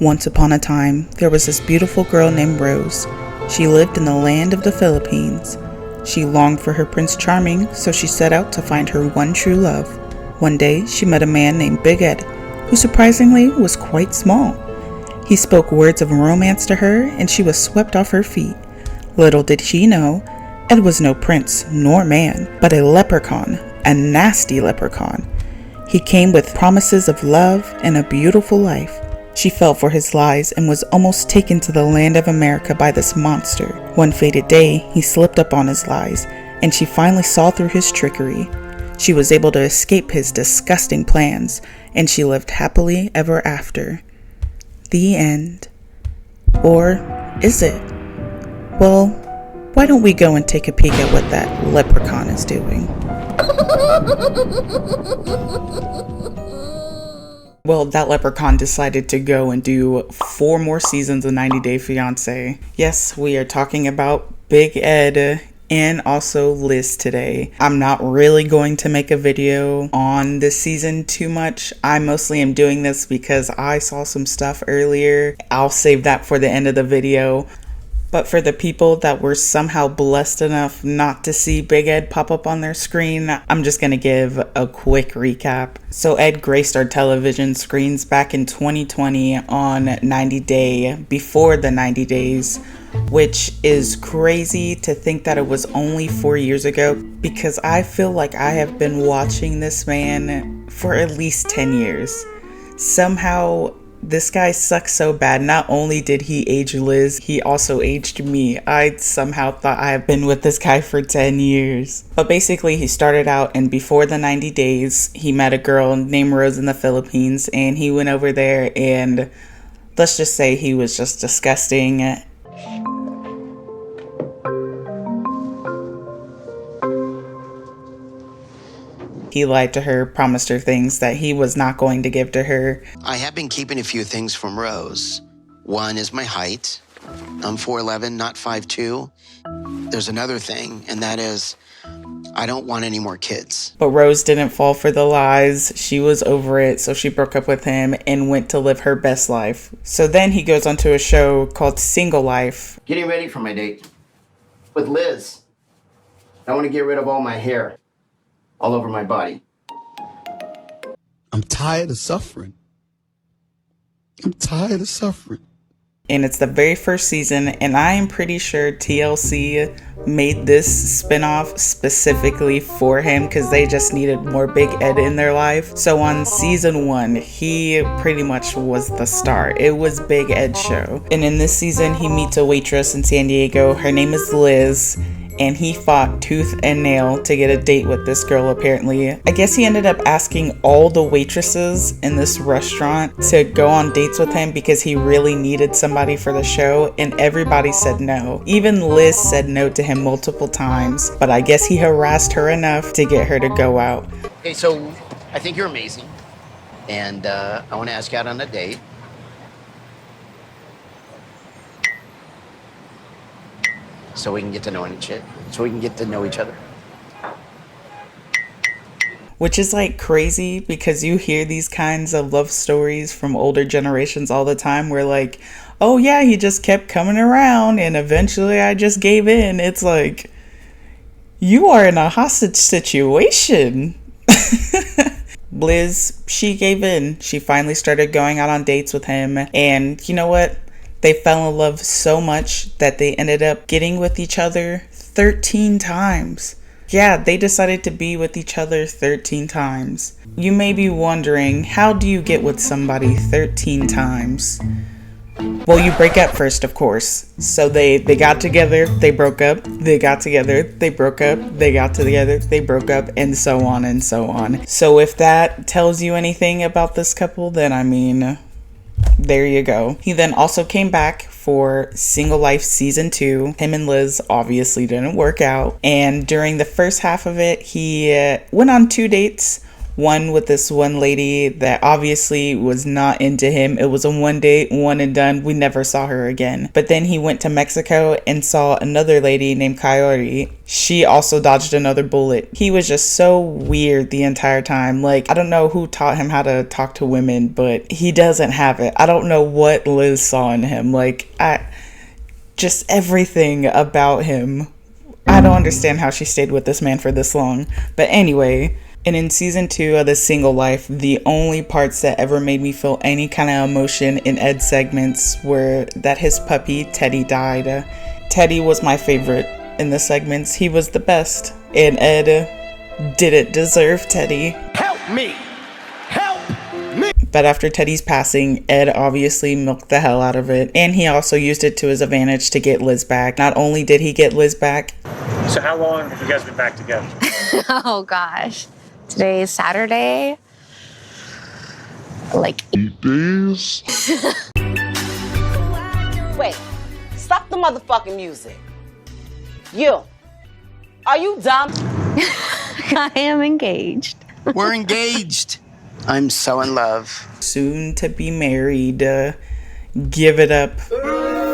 Once upon a time, there was this beautiful girl named Rose. She lived in the land of the Philippines. She longed for her Prince Charming, so she set out to find her one true love. One day, she met a man named Big Ed, who surprisingly was quite small. He spoke words of romance to her, and she was swept off her feet. Little did she know, Ed was no prince nor man, but a leprechaun, a nasty leprechaun. He came with promises of love and a beautiful life. She fell for his lies and was almost taken to the land of America by this monster. One fated day, he slipped up on his lies, and she finally saw through his trickery. She was able to escape his disgusting plans, and she lived happily ever after. The end. Or is it? Well, why don't we go and take a peek at what that leprechaun is doing? Well, that leprechaun decided to go and do 4 more seasons of 90 Day Fiancé. Yes, we are talking about Big Ed and also Liz today. I'm not really going to make a video on this season too much. I mostly am doing this because I saw some stuff earlier. I'll save that for the end of the video. But for the people that were somehow blessed enough not to see Big Ed pop up on their screen, I'm just going to give a quick recap. So Ed graced our television screens back in 2020 on 90 Day, before the 90 days, which is crazy to think that it was only 4 years ago, because I feel like I have been watching this man for at least 10 years. Somehow, this guy sucks so bad. Not only did he age Liz, he also aged me. I somehow thought I have been with this guy for 10 years. But basically, he started out, and before the 90 days, he met a girl named Rose in the Philippines, and he went over there, and let's just say he was just disgusting. He lied to her, promised her things that he was not going to give to her. I have been keeping a few things from Rose. One is my height. I'm 4'11", not 5'2". There's another thing, and that is I don't want any more kids. But Rose didn't fall for the lies. She was over it, so she broke up with him and went to live her best life. So then he goes onto a show called Single Life. Getting ready for my date with Liz. I want to get rid of all my hair all over my body. I'm tired of suffering. I'm tired of suffering. And it's the very first season, and I am pretty sure TLC made this spinoff specifically for him because they just needed more Big Ed in their life. So on season 1, he pretty much was the star. It was Big Ed's show. And in this season, he meets a waitress in San Diego. Her name is Liz. And he fought tooth and nail to get a date with this girl, apparently. I guess he ended up asking all the waitresses in this restaurant to go on dates with him because he really needed somebody for the show, and everybody said no. Even Liz said no to him multiple times, but I guess he harassed her enough to get her to go out. Okay, so I think you're amazing, and I want to ask you out on a date. So we can get to know each other. Which is like crazy because you hear these kinds of love stories from older generations all the time where like, oh yeah, he just kept coming around and eventually I just gave in. It's like, you are in a hostage situation. Liz, she gave in. She finally started going out on dates with him, and you know what? They fell in love so much that they ended up getting with each other 13 times. Yeah, they decided to be with each other 13 times. You may be wondering, how do you get with somebody 13 times? Well, you break up first, of course. So they got together, they broke up, they got together, they broke up, they got together, they broke up, and so on and so on. So if that tells you anything about this couple, then I mean, there you go. He then also came back for Single Life Season 2. Him and Liz obviously didn't work out. And during the first half of it, he went on 2 dates. One with this one lady that obviously was not into him. It was a one date, one and done. We never saw her again. But then he went to Mexico and saw another lady named Coyote. She also dodged another bullet. He was just so weird the entire time. Like, I don't know who taught him how to talk to women, but he doesn't have it. I don't know what Liz saw in him. Like, just everything about him. I don't understand how she stayed with this man for this long. But anyway, and in season 2 of The Single Life, the only parts that ever made me feel any kind of emotion in Ed's segments were that his puppy, Teddy, died. Teddy was my favorite in the segments. He was the best. And Ed didn't deserve Teddy. Help me! Help me! But after Teddy's passing, Ed obviously milked the hell out of it. And he also used it to his advantage to get Liz back. Not only did he get Liz back. So how long have you guys been back together? Oh gosh. Today is Saturday. Like 8 days. Wait, stop the motherfucking music. You, are you dumb? I am engaged. We're engaged. I'm so in love. Soon to be married. Give it up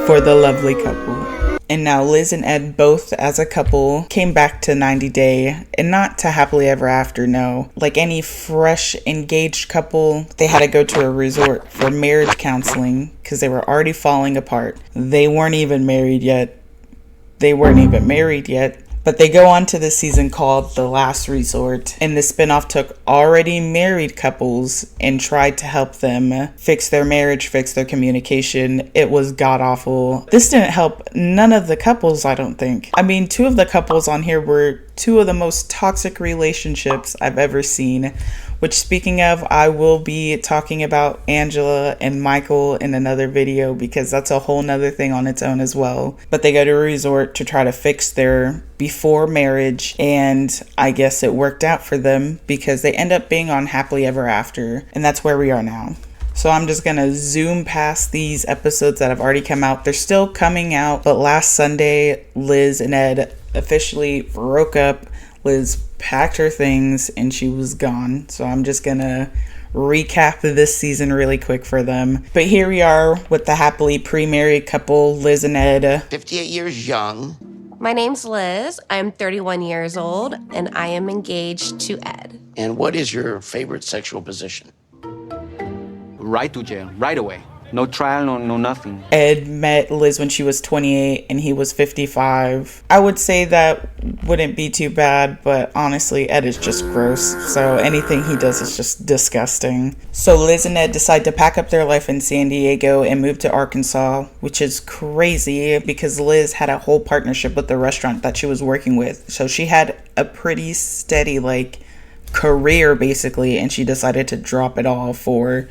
for the lovely couple. And now Liz and Ed, both as a couple, came back to 90 Day, and not to happily ever after, no. Like any fresh engaged couple, they had to go to a resort for marriage counseling because they were already falling apart. They weren't even married yet. But they go on to this season called The Last Resort, and the spinoff took already married couples and tried to help them fix their marriage, fix their communication. It was god-awful. This didn't help none of the couples, I don't think. I mean, 2 of the couples on here were 2 of the most toxic relationships I've ever seen. Which, speaking of, I will be talking about Angela and Michael in another video because that's a whole nother thing on its own as well. But they go to a resort to try to fix their before marriage, and I guess it worked out for them because they end up being on happily ever after, and that's where we are now. So I'm just gonna zoom past these episodes that have already come out. They're still coming out, but last Sunday, Liz and Ed officially broke up. Liz packed her things and she was gone. So I'm just gonna recap this season really quick for them. But here we are with the happily pre-married couple, Liz and Ed. 58 years young. My name's Liz. I'm 31 years old, and I am engaged to Ed. And what is your favorite sexual position? Right to jail, right away. No trial, no nothing. Ed met Liz when she was 28 and he was 55. I would say that wouldn't be too bad, but honestly, Ed is just gross. So anything he does is just disgusting. So Liz and Ed decide to pack up their life in San Diego and move to Arkansas, which is crazy because Liz had a whole partnership with the restaurant that she was working with. So she had a pretty steady, career basically, and she decided to drop it all for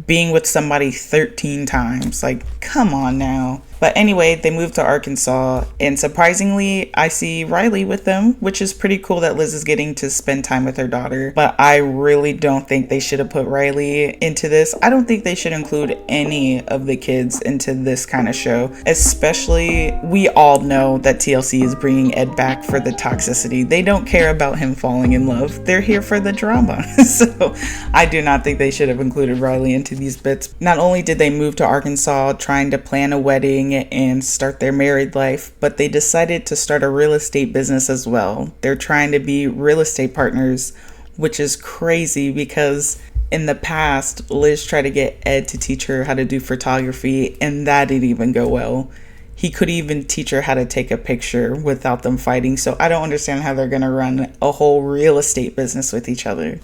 being with somebody 13 times. Come on now. But anyway, they moved to Arkansas, and surprisingly, I see Riley with them, which is pretty cool that Liz is getting to spend time with her daughter. But I really don't think they should have put Riley into this. I don't think they should include any of the kids into this kind of show. Especially, we all know that TLC is bringing Ed back for the toxicity. They don't care about him falling in love. They're here for the drama. So I do not think they should have included Riley into these bits. Not only did they move to Arkansas trying to plan a wedding and start their married life, but they decided to start a real estate business as well. They're trying to be real estate partners, which is crazy because in the past, Liz tried to get Ed to teach her how to do photography, and that didn't even go well. He could even teach her how to take a picture without them fighting, so I don't understand how they're going to run a whole real estate business with each other.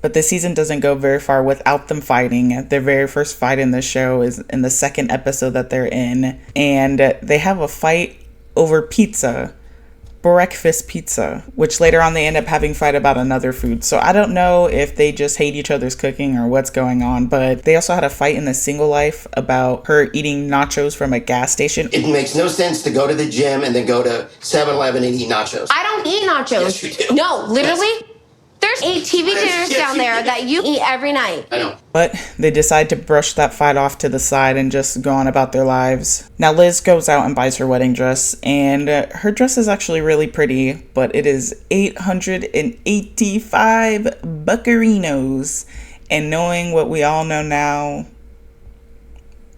But the season doesn't go very far without them fighting. Their very first fight in the show is in the second episode that they're in, and they have a fight over pizza. Breakfast pizza, which later on they end up having a fight about another food. So I don't know if they just hate each other's cooking or what's going on, but they also had a fight in The Single Life about her eating nachos from a gas station. It makes no sense to go to the gym and then go to 7-Eleven and eat nachos. I don't eat nachos. Yes, you do. No, literally, Yes. There's 8 TV dinners down there that you eat every night. I know. But they decide to brush that fight off to the side and just go on about their lives. Now Liz goes out and buys her wedding dress, and her dress is actually really pretty, but it is 885 buccarinos. And knowing what we all know now,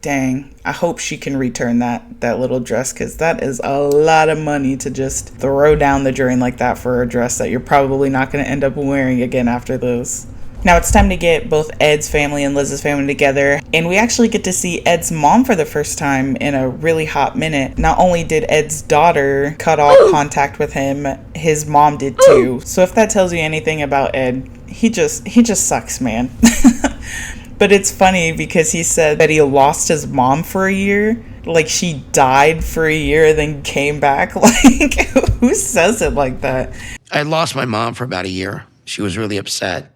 dang, I hope she can return that little dress, because that is a lot of money to just throw down the drain like that for a dress that you're probably not going to end up wearing again after this. Now it's time to get both Ed's family and Liz's family together, and we actually get to see Ed's mom for the first time in a really hot minute. Not only did Ed's daughter cut off contact with him, his mom did too. So if that tells you anything about Ed, he just sucks, man. But it's funny because he said that he lost his mom for a year. Like, she died for a year, then came back. Like, who says it like that? I lost my mom for about a year. She was really upset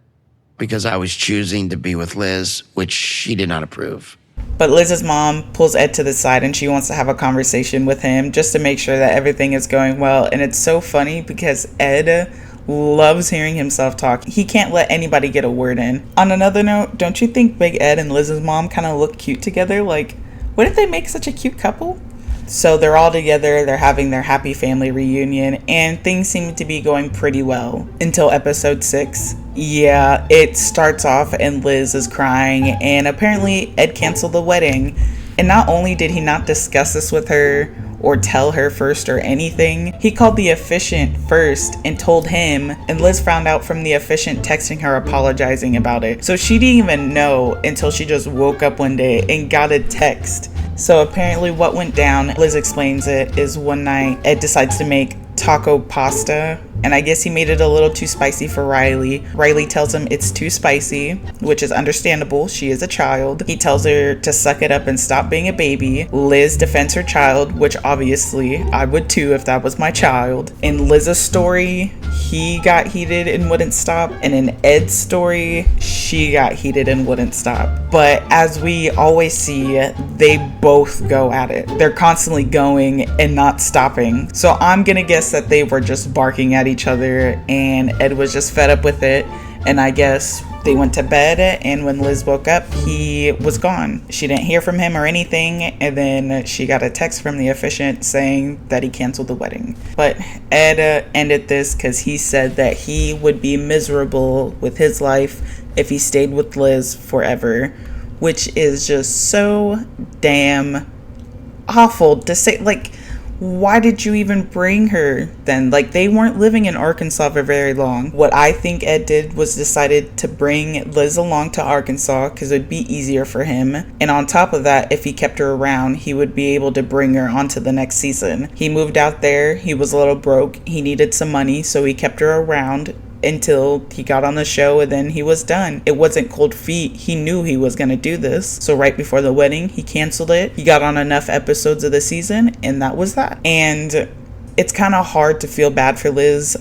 because I was choosing to be with Liz, which she did not approve. But Liz's mom pulls Ed to the side and she wants to have a conversation with him just to make sure that everything is going well. And it's so funny because Ed loves hearing himself talk. He can't let anybody get a word in. On another note, don't you think Big Ed and Liz's mom kind of look cute together? Like, wouldn't they make such a cute couple? So they're all together, they're having their happy family reunion, and things seem to be going pretty well until episode 6. Yeah, it starts off and Liz is crying, and apparently Ed canceled the wedding. And not only did he not discuss this with her or tell her first or anything, he called the officiant first and told him, and Liz found out from the officiant texting her apologizing about it. So she didn't even know until she just woke up one day and got a text. So apparently what went down, Liz explains it, is one night Ed decides to make taco pasta, and I guess he made it a little too spicy for Riley. Riley tells him it's too spicy, which is understandable. She is a child. He tells her to suck it up and stop being a baby. Liz defends her child, which obviously I would too if that was my child. In Liz's story, he got heated and wouldn't stop, and in Ed's story, she got heated and wouldn't stop. But as we always see, they both go at it. They're constantly going and not stopping. So I'm gonna guess that they were just barking at each other, and Ed was just fed up with it, and I guess they went to bed, and when Liz woke up, he was gone. She didn't hear from him or anything, and then she got a text from the officiant saying that he canceled the wedding. But Ed ended this because he said that he would be miserable with his life if he stayed with Liz forever, which is just so damn awful to say. Like, why did you even bring her then? Like, they weren't living in Arkansas for very long. What I think Ed did was decided to bring Liz along to Arkansas because it would be easier for him. And on top of that, if he kept her around, he would be able to bring her onto the next season. He moved out there. He was a little broke. He needed some money, so he kept her around until he got on the show, and then he was done. It wasn't cold feet. He knew he was going to do this. So right before the wedding, he canceled it. He got on enough episodes of the season, and that was that. And it's kind of hard to feel bad for Liz.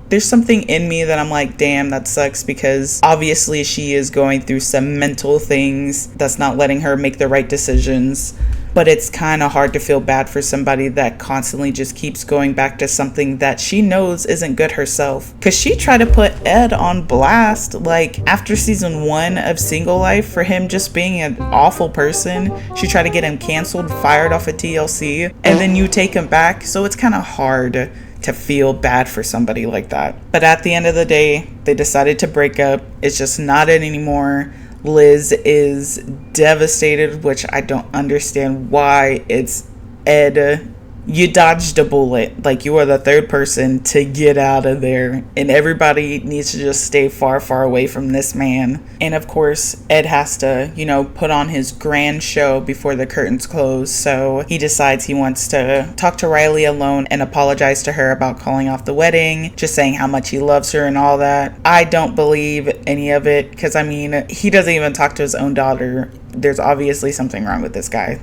There's something in me that I'm like, damn, that sucks, because obviously she is going through some mental things that's not letting her make the right decisions. But it's kind of hard to feel bad for somebody that constantly just keeps going back to something that she knows isn't good herself. Because she tried to put Ed on blast, like, after season 1 of Single Life, for him just being an awful person. She tried to get him canceled, fired off of TLC, and then you take him back. So it's kind of hard to feel bad for somebody like that. But at the end of the day, they decided to break up. It's just not it anymore. Liz is devastated, which I don't understand why. It's Ed. You dodged a bullet. Like, you are the third person to get out of there, and everybody needs to just stay far, far away from this man. And of course, Ed has to, put on his grand show before the curtains close. So he decides he wants to talk to Riley alone and apologize to her about calling off the wedding, just saying how much he loves her and all that. I don't believe any of it, because he doesn't even talk to his own daughter. There's obviously something wrong with this guy.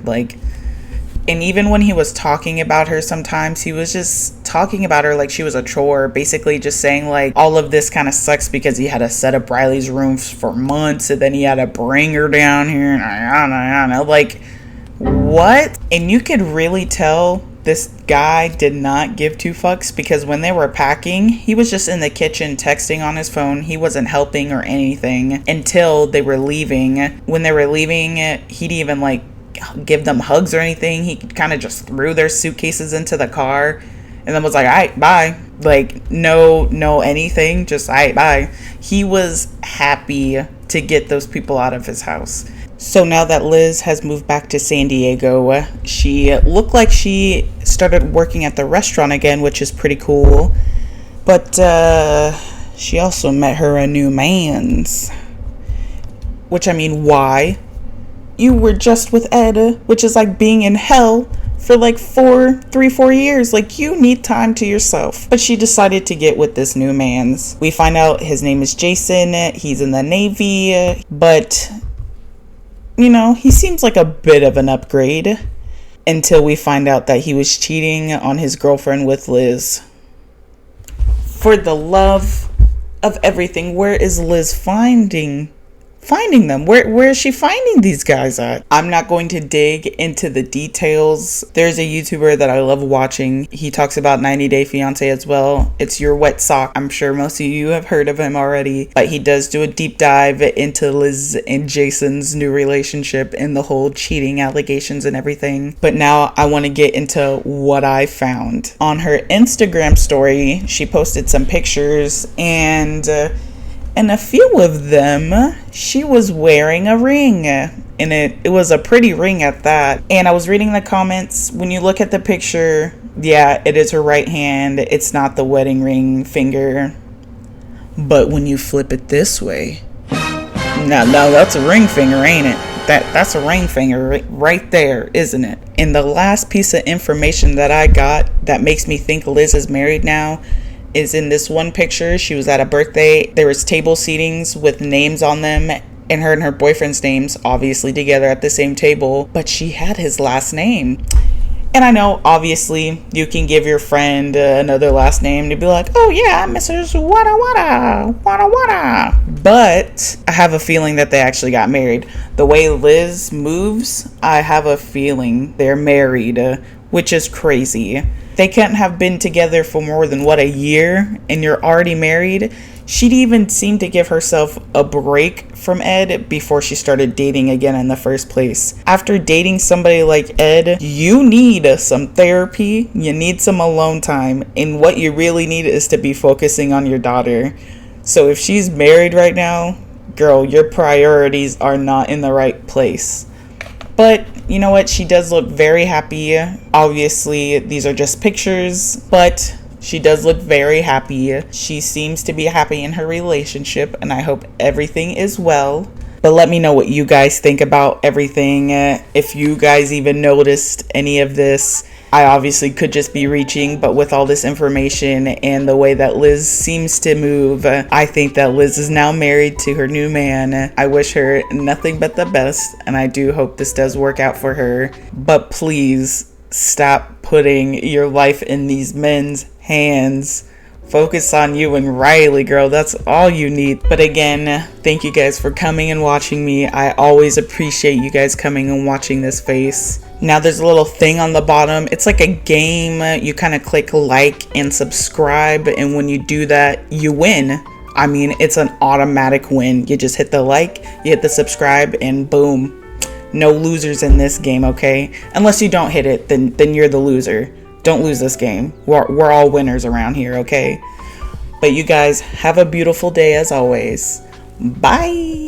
And even when he was talking about her, sometimes he was just talking about her like she was a chore, basically just saying, like, all of this kind of sucks because he had to set up Riley's rooms for months, and then he had to bring her down here, and like, what? And you could really tell this guy did not give two fucks, because when they were packing, he was just in the kitchen texting on his phone. He wasn't helping or anything until they were leaving. When they were leaving, he'd even like give them hugs or anything. He kind of just threw their suitcases into the car and then was like, all right, bye. Like, no anything, just all right, bye. He was happy to get those people out of his house. So now that Liz has moved back to San Diego, she looked like she started working at the restaurant again, which is pretty cool. But she also met her a new man's. Which, I mean, why? You were just with Ed, which is like being in hell for like 4 years. Like, you need time to yourself. But she decided to get with this new man's. We find out his name is Jason. He's in the Navy, but you know, he seems like a bit of an upgrade until we find out that he was cheating on his girlfriend with Liz. For the love of everything, where is Liz finding them? Where is she finding these guys at? I'm not going to dig into the details. There's a YouTuber that I love watching. He talks about 90 Day Fiancé as well. It's Your Wet Sock. I'm sure most of you have heard of him already, but he does do a deep dive into Liz and Jason's new relationship and the whole cheating allegations and everything. But now I want to get into what I found. On her Instagram story, she posted some pictures, and a few of them, she was wearing a ring. And it was a pretty ring at that. And I was reading the comments. When you look at the picture, yeah, it is her right hand. It's not the wedding ring finger. But when you flip it this way, no, that's a ring finger, ain't it? That's a ring finger right there, isn't it? And the last piece of information that I got that makes me think Liz is married now is in this one picture. She was at a birthday. There was table seatings with names on them, and her boyfriend's names obviously together at the same table, but she had his last name. And I know obviously you can give your friend another last name to be like, oh yeah, Mrs. Wada. But I have a feeling that they actually got married. The way Liz moves, I have a feeling they're married, which is crazy. They couldn't have been together for more than, a year, and you're already married? She'd even seem to give herself a break from Ed before she started dating again in the first place. After dating somebody like Ed, you need some therapy, you need some alone time, and what you really need is to be focusing on your daughter. So if she's married right now, girl, your priorities are not in the right place. But you know what? She does look very happy. Obviously, these are just pictures, but she does look very happy. She seems to be happy in her relationship, and I hope everything is well. But let me know what you guys think about everything. If you guys even noticed any of this. I obviously could just be reaching, but with all this information and the way that Liz seems to move, I think that Liz is now married to her new man. I wish her nothing but the best, and I do hope this does work out for her. But please stop putting your life in these men's hands. Focus on you and Riley, girl. That's all you need. But again, thank you guys for coming and watching me. I always appreciate you guys coming and watching this face. Now there's a little thing on the bottom. It's like a game. You kind of click like and subscribe, and when you do that, you win. I mean, it's an automatic win. You just hit the like, you hit the subscribe, and boom. No losers in this game, okay? Unless you don't hit it, then you're the loser. Don't lose this game. We're all winners around here, okay? But you guys have a beautiful day as always. Bye.